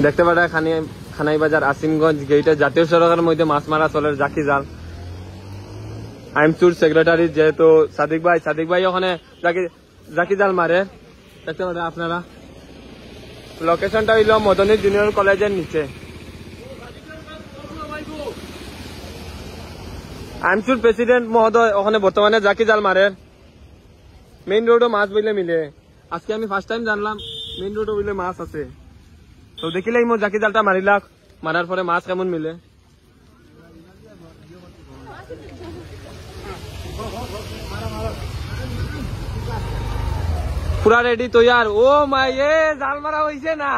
দেখতে পারা খানাই বাজার আসিমগঞ্জ গেইটে জাতীয় সড়কের মধ্যে মাছ মারা চলে জাকি জাল। আইমচুর সেক্রেটারি যেহেতু সাদিক ভাই ওখানে জাকি জাল মারে। দেখতে পারেন আপনারা লোকেশনটা হইল মদনী জুনিয়র কলেজের নিচে। আইমচুর প্রেসিডেন্ট মহোদয় ওখানে বর্তমানে জাকি জাল মারে। মেইন রোডও মাছ বইলে মিলে। আজকে আমি ফার্স্ট টাইম জানলাম মেইন রোডও বইলে মাছ আছে। তো দেখিলেই মো জাকি জালটা মারিলাক, মারার পরে মাছ কেমন মিলে। পুরা রেডি তৈয়ার। ও মাই এ জাল মারা হয়েছে না,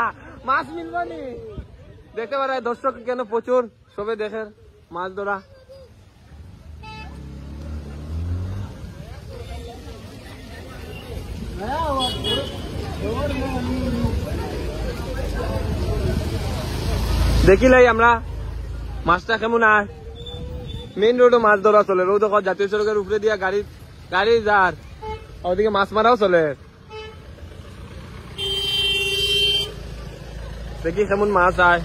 মাছ মিলবে নি। দেখতে পারে দর্শক কেন প্রচুর, সবে দেখে মাছ ধরা। দেখিলাই আমরা মাছটা কেমন আর মেইন রোডও মাছ ধরা চলে। রোদ জাতীয় সড়কের উপরে দিয়া গাড়ি যার ওদিকে মাছ মারাও চলে। দেখি কেমন মাছ আয়।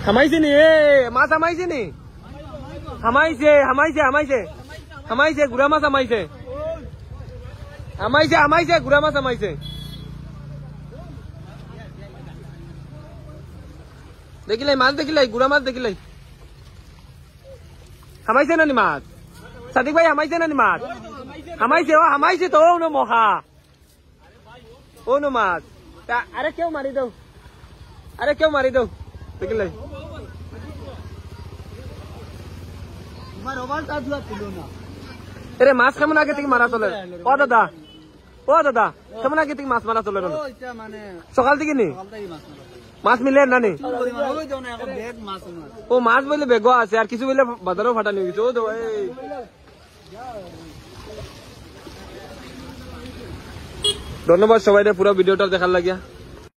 হামাইছে নি মাছ, হামাইছে নি, হামাইছে গুড়া মাছ, হামাইছে গুড়া মাছ, হামাইছে। দেখিলাই মাছ, দেখিলাই গুড়া মাছ, দেখিলাই হামাইছে নানি মাছ। সাদিক ভাই হামাইছে নানি মাছ? হামাইছে, ও হামাইছে তো। ও মহা ও মাছ। আরে কেউ মারি দাও, দেখিলাই মাছ কেমন আগে থেকে মারা চলে। ও দাদা কেমন আগে থেকে মাছ মারা চলে? সকাল থেকে নি মাছ মিলে নানি? ও মাছ বলে বেগো আছে, আর কিছু বলে বাজারও ফাটানি হয়েছে। ও তো ধন্যবাদ সবাই পুরো ভিডিওটা দেখার লাগিয়া।